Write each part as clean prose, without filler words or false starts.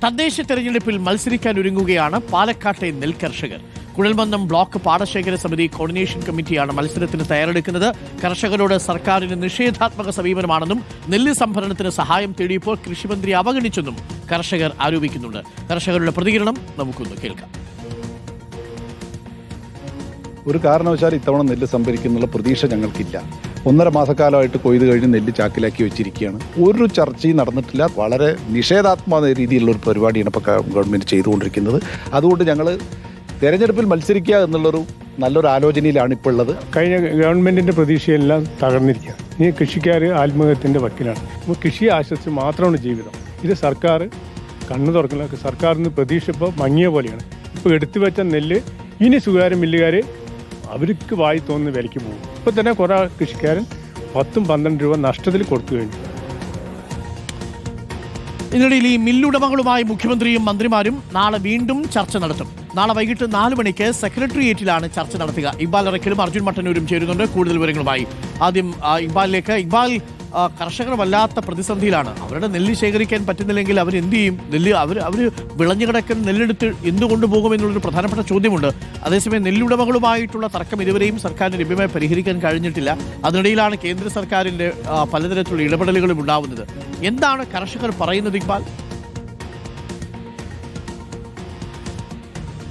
തദ്ദേശ തെരഞ്ഞെടുപ്പിൽ മത്സരിക്കാൻ ഒരുങ്ങുകയാണ് പാലക്കാട്ടെ നെൽകർഷകർ. കുഴൽമന്ദം ബ്ലോക്ക് പാടശേഖര സമിതി കോർഡിനേഷൻ കമ്മിറ്റിയാണ് മത്സരത്തിന് തയ്യാറെടുക്കുന്നത്. കർഷകരോട് സർക്കാരിന് നിഷേധാത്മക സമീപനമാണെന്നും നെല്ല് സംഭരണത്തിന് സഹായം തേടിയപ്പോൾ കൃഷിമന്ത്രി അവഗണിച്ചെന്നും കർഷകർ ആരോപിക്കുന്നുണ്ട്. കർഷകരുടെ പ്രതികരണം നമുക്കൊന്ന് കേൾക്കാം. ഒരു കാരണവശാലും ഇത്തവണ നെല്ല് സംഭരിക്കുന്നുള്ള പ്രതീക്ഷ ഞങ്ങൾക്കില്ല. 1.5 മാസക്കാലമായിട്ട് കൊയ്ത് കഴിഞ്ഞ് നെല്ല് ചാക്കിലാക്കി വെച്ചിരിക്കുകയാണ്. ഒരു ചർച്ചയും നടന്നിട്ടില്ല. വളരെ നിഷേധാത്മക രീതിയിലുള്ള ഒരു പരിപാടിയാണ് ഇപ്പോൾ ഗവൺമെൻറ് ചെയ്തുകൊണ്ടിരിക്കുന്നത്. അതുകൊണ്ട് ഞങ്ങൾ തെരഞ്ഞെടുപ്പിൽ മത്സരിക്കുക എന്നുള്ളൊരു നല്ലൊരു ആലോചനയിലാണ് ഇപ്പോൾ ഉള്ളത്. കഴിഞ്ഞ ഗവൺമെൻറ്റിൻ്റെ പ്രതീക്ഷയെല്ലാം തകർന്നിരിക്കുക. ഈ കൃഷിക്കാർ ആത്മഹത്യൻ്റെ വക്കിലാണ്. അപ്പോൾ കൃഷിയെ ആശ്രയിച്ച് മാത്രമാണ് ജീവിതം. ഇത് സർക്കാർ കണ്ണു തുറക്കില്ല. സർക്കാരിന് പ്രതീക്ഷ ഇപ്പോൾ മങ്ങിയ പോലെയാണ്. ഇപ്പോൾ എടുത്തു വെച്ച നെല്ല് ഇനി സ്വകാര്യ മില്ലുകാർ അവർക്ക് വായി തോന്നുന്ന വിലയ്ക്ക് പോകും. ഇപ്പോൾ തന്നെ കുറേ കൃഷിക്കാരൻ 10-12 രൂപ നഷ്ടത്തിൽ കൊടുത്തു കഴിഞ്ഞു. ഇതിനിടയിൽ ഈ മില്ലുടമകളുമായി മുഖ്യമന്ത്രിയും മന്ത്രിമാരും നാളെ വീണ്ടും ചർച്ച നടത്തും. നാളെ വൈകിട്ട് 4 മണിക്ക് സെക്രട്ടേറിയറ്റിലാണ് ചർച്ച നടത്തുക. ഇക്ബാൽ അറക്കലും അർജുൻ മട്ടന്നൂരും ചേരുന്നുണ്ട് കൂടുതൽ വിവരങ്ങളുമായി. ആദ്യം ഇക്ബാലിലേക്ക്. ഇക്ബാൽ, കർഷകർ വല്ലാത്ത പ്രതിസന്ധിയിലാണ്. അവരുടെ നെല്ല് ശേഖരിക്കാൻ പറ്റുന്നില്ലെങ്കിൽ അവരെന്ത് ചെയ്യും? നെല്ല് അവർ വിളഞ്ഞു കിടക്കുന്ന നെല്ലെടുത്ത് എന്തുകൊണ്ടു പോകുമെന്നുള്ളൊരു പ്രധാനപ്പെട്ട ചോദ്യമുണ്ട്. അതേസമയം നെല്ലുടമകളുമായിട്ടുള്ള തർക്കം ഇതുവരെയും സർക്കാരിന് ലഭ്യമായി പരിഹരിക്കാൻ കഴിഞ്ഞിട്ടില്ല. അതിനിടയിലാണ് കേന്ദ്ര സർക്കാരിൻ്റെ പലതരത്തിലുള്ള ഇടപെടലുകളും ഉണ്ടാവുന്നത്. എന്താണ് കർഷകർ പറയുന്നത് ഇക്ബാൽ?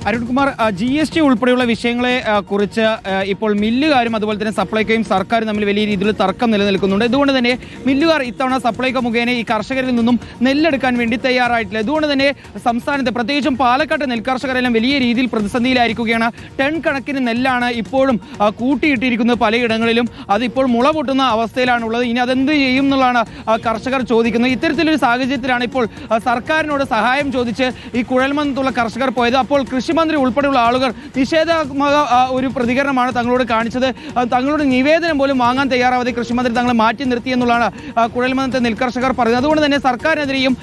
അരുൺകുമാർ, GST ഉൾപ്പെടെയുള്ള വിഷയങ്ങളെ കുറിച്ച് ഇപ്പോൾ മില്ലുകാരും അതുപോലെ തന്നെ സപ്ലൈകോയും സർക്കാരും തമ്മിൽ വലിയ രീതിയിൽ തർക്കം നിലനിൽക്കുന്നുണ്ട്. ഇതുകൊണ്ട് തന്നെ മില്ലുകാർ ഇത്തവണ സപ്ലൈകോ മുഖേന ഈ കർഷകരിൽ നിന്നും നെല്ലെടുക്കാൻ വേണ്ടി തയ്യാറായിട്ടില്ല. ഇതുകൊണ്ട് തന്നെ സംസ്ഥാനത്ത് പ്രത്യേകിച്ചും പാലക്കാട് നെൽകർഷകരെല്ലാം വലിയ രീതിയിൽ പ്രതിസന്ധിയിലായിരിക്കുകയാണ്. ടൺ കണക്കിന് നെല്ലാണ് ഇപ്പോഴും കൂട്ടിയിട്ടിരിക്കുന്നത് പലയിടങ്ങളിലും. അതിപ്പോൾ മുള പൊട്ടുന്ന അവസ്ഥയിലാണുള്ളത്. ഇനി അതെന്ത് ചെയ്യും എന്നുള്ളതാണ് കർഷകർ ചോദിക്കുന്നത്. ഇത്തരത്തിലൊരു സാഹചര്യത്തിലാണ് ഇപ്പോൾ സർക്കാരിനോട് സഹായം ചോദിച്ച് ഈ കുഴൽമന്ദത്തുള്ള കർഷകർ പോയത്. അപ്പോൾ കൃഷിമന്ത്രി ഉൾപ്പെടെയുള്ള ആളുകൾ നിഷേധാത്മക ഒരു പ്രതികരണമാണ് തങ്ങളോട് കാണിച്ചത്. തങ്ങളുടെ നിവേദനം പോലും വാങ്ങാൻ തയ്യാറാവാതെ കൃഷിമന്ത്രി തങ്ങളെ മാറ്റി നിർത്തി എന്നുള്ളതാണ് കുഴൽമന്ദത്തെ നെൽകർഷകർ പറയുന്നത്. അതുകൊണ്ട് തന്നെ സർക്കാരിനെതിരെയും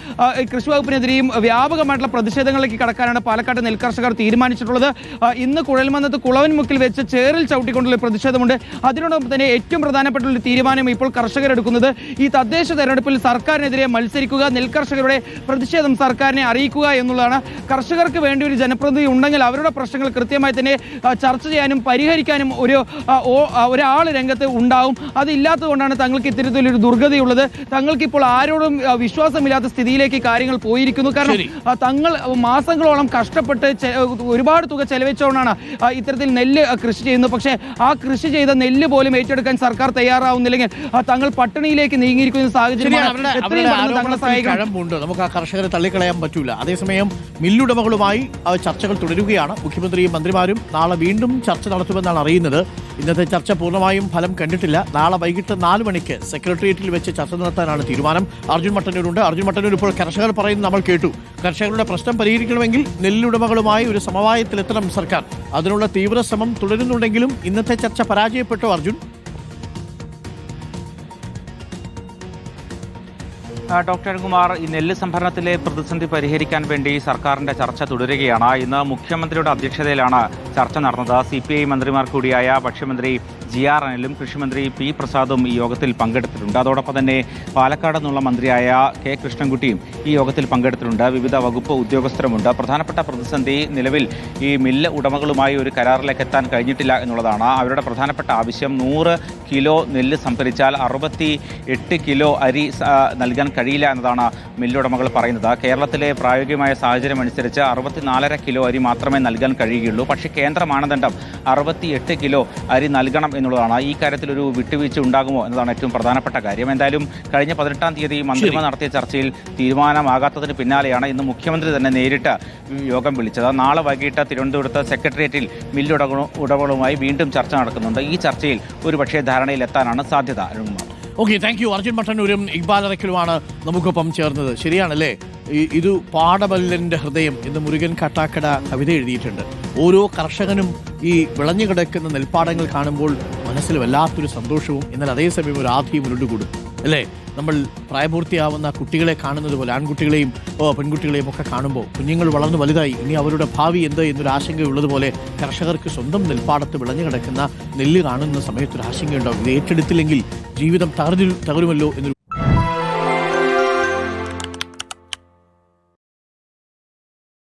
കൃഷി വകുപ്പിനെതിരെയും വ്യാപകമായിട്ടുള്ള പ്രതിഷേധങ്ങളിലേക്ക് കടക്കാനാണ് പാലക്കാട് നെൽകർഷകർ തീരുമാനിച്ചിട്ടുള്ളത്. ഇന്ന് കുഴൽമന്ദത്ത് കുളവൻമുക്കിൽ വെച്ച് ചേറിൽ ചവിട്ടിക്കൊണ്ടുള്ള പ്രതിഷേധമുണ്ട്. അതിനോടൊപ്പം തന്നെ ഏറ്റവും പ്രധാനപ്പെട്ട ഒരു തീരുമാനം ഇപ്പോൾ കർഷകരെടുക്കുന്നത് ഈ തദ്ദേശ തെരഞ്ഞെടുപ്പിൽ സർക്കാരിനെതിരെ മത്സരിക്കുക, നെൽകർഷകരുടെ പ്രതിഷേധം സർക്കാരിനെ അറിയിക്കുക എന്നുള്ളതാണ്. കർഷകർക്ക് വേണ്ടി ഒരു ജനപ്രതിനിധി ഉണ്ടെങ്കിൽ അവരുടെ പ്രശ്നങ്ങൾ കൃത്യമായി തന്നെ ചർച്ച ചെയ്യാനും പരിഹരിക്കാനും ഒരാൾ രംഗത്ത് ഉണ്ടാവും. അതില്ലാത്തതുകൊണ്ടാണ് തങ്ങൾക്ക് ഇത്തരത്തിലൊരു ദുർഗതിയുള്ളത്. തങ്ങൾക്കിപ്പോൾ ആരോടും വിശ്വാസമില്ലാത്ത സ്ഥിതിയിലേക്ക് കാര്യങ്ങൾ പോയിരിക്കുന്നു. കാരണം തങ്ങൾ മാസങ്ങളോളം കഷ്ടപ്പെട്ട് ഒരുപാട് തുക ചെലവഴിച്ചുകൊണ്ടാണ് ഇത്തരത്തിൽ നെല്ല് കൃഷി ചെയ്യുന്നത്. പക്ഷേ ആ കൃഷി ചെയ്ത നെല്ല് പോലും ഏറ്റെടുക്കാൻ സർക്കാർ തയ്യാറാവുന്നില്ലെങ്കിൽ തങ്ങൾ പട്ടിണിയിലേക്ക് നീങ്ങിയിരിക്കുന്ന സാഹചര്യമാണ്. നമുക്ക് ആ കർഷകരെ തള്ളിക്കളയാൻ പറ്റൂല. അതേസമയം മില്ലുടമകളുമായി ചർച്ചകൾ തുടരുകയാണ്. മുഖ്യമന്ത്രിയും മന്ത്രിമാരും നാളെ വീണ്ടും ചർച്ച നടത്തുമെന്നാണ് അറിയുന്നത്. ഇന്നത്തെ ചർച്ച പൂർണ്ണമായും ഫലം കണ്ടിട്ടില്ല. നാളെ വൈകിട്ട് 4 മണിക്ക് സെക്രട്ടേറിയറ്റിൽ വെച്ച് ചർച്ച നടത്താനാണ് തീരുമാനം. അർജുൻ മട്ടന്നൂരുണ്ട്. അർജുൻ മട്ടന്നൂർ, ഇപ്പോൾ കർഷകർ പറയുന്നത് നമ്മൾ കേട്ടു. കർഷകരുടെ പ്രശ്നം പരിഹരിക്കണമെങ്കിൽ നെല്ലുടമകളുമായി ഒരു സമവായത്തിലെത്തണം സർക്കാർ. അതിനുള്ള തീവ്ര ശ്രമം തുടരുന്നുണ്ടെങ്കിലും ഇന്നത്തെ ചർച്ച പരാജയപ്പെട്ടോ അർജുൻ? ഡോക്ടർ കുമാർ, ഈ നെല്ല് സംഭരണത്തിലെ പ്രതിസന്ധി പരിഹരിക്കാൻ വേണ്ടി സർക്കാരിന്റെ ചർച്ച തുടരുകയാണ്. ഇന്ന് മുഖ്യമന്ത്രിയുടെ അധ്യക്ഷതയിലാണ് ചർച്ച നടന്നത്. CPI മന്ത്രിമാർ കൂടിയായ ഭക്ഷ്യമന്ത്രി GR അനിലും കൃഷിമന്ത്രി P പ്രസാദും ഈ യോഗത്തിൽ പങ്കെടുത്തിട്ടുണ്ട്. അതോടൊപ്പം തന്നെ പാലക്കാട് നിന്നുള്ള മന്ത്രിയായ K കൃഷ്ണൻകുട്ടിയും ഈ യോഗത്തിൽ പങ്കെടുത്തിട്ടുണ്ട്. വിവിധ വകുപ്പ് ഉദ്യോഗസ്ഥരുമുണ്ട്. പ്രധാനപ്പെട്ട പ്രതിസന്ധി നിലവിൽ ഈ മില്ല് ഉടമകളുമായി ഒരു കരാറിലേക്ക് എത്താൻ കഴിഞ്ഞിട്ടില്ല എന്നുള്ളതാണ്. അവരുടെ പ്രധാനപ്പെട്ട ആവശ്യം 100 കിലോ നെല്ല് സംഭരിച്ചാൽ 68 കിലോ അരി നൽകാൻ കഴിയില്ല എന്നതാണ് മില്ലുടമകൾ പറയുന്നത്. കേരളത്തിലെ പ്രായോഗികമായ സാഹചര്യം അനുസരിച്ച് 64.5 കിലോ അരി മാത്രമേ നൽകാൻ കഴിയുകയുള്ളൂ. പക്ഷേ കേന്ദ്ര മാനദണ്ഡം 68 കിലോ അരി നൽകണം എന്നുള്ളതാണ്. ഈ കാര്യത്തിൽ ഒരു വിട്ടുവീഴ്ച ഉണ്ടാകുമോ എന്നതാണ് ഏറ്റവും പ്രധാനപ്പെട്ട കാര്യം. എന്തായാലും കഴിഞ്ഞ 18-ാം തീയതി മന്ത്രിമാർ നടത്തിയ ചർച്ചയിൽ തീരുമാനമാകാത്തതിന് പിന്നാലെയാണ് ഇന്ന് മുഖ്യമന്ത്രി തന്നെ നേരിട്ട് യോഗം വിളിച്ചത്. നാളെ വൈകിട്ട് തിരുവനന്തപുരത്ത് സെക്രട്ടേറിയറ്റിൽ മില്ലുടമകളുമായി വീണ്ടും ചർച്ച നടക്കുന്നുണ്ട്. ഈ ചർച്ചയിൽ ഒരുപക്ഷേ ധാരണയിലെത്താനാണ് സാധ്യത. Arunkumar. Okay, thank you. Arjun മട്ടന്നൂരും ഇക്ബാൽ അറക്കലുമാണ് നമുക്കൊപ്പം ചേർന്നത്. ശരിയാണല്ലേ? ഇത് പാടമല്ലൻ്റെ ഹൃദയം എന്ന് മുരുകൻ കാട്ടാക്കട കവിത എഴുതിയിട്ടുണ്ട്. ഓരോ കർഷകനും ഈ വിളഞ്ഞു കിടക്കുന്ന നെൽപ്പാടങ്ങൾ കാണുമ്പോൾ മനസ്സിൽ വല്ലാത്തൊരു സന്തോഷവും എന്നാൽ അതേസമയം ഒരു ആധിയും ഉരുണ്ടുകൂടും അല്ലേ? നമ്മൾ പ്രായപൂർത്തിയാവുന്ന കുട്ടികളെ കാണുന്നത് പോലെ ആൺകുട്ടികളെയും പെൺകുട്ടികളെയും ഒക്കെ കാണുമ്പോൾ കുഞ്ഞുങ്ങൾ വളർന്നു വലുതായി ഇനി അവരുടെ ഭാവി എന്ത് എന്നൊരു ആശങ്കയുള്ളതുപോലെ കർഷകർക്ക് സ്വന്തം നെൽപ്പാടത്ത് വിളഞ്ഞു കിടക്കുന്ന നെല്ല് കാണുന്ന സമയത്തൊരു ആശങ്കയുണ്ടാവും. ഇത് ഏറ്റെടുത്തില്ലെങ്കിൽ ജീവിതം തകരുമല്ലോ എന്നൊരു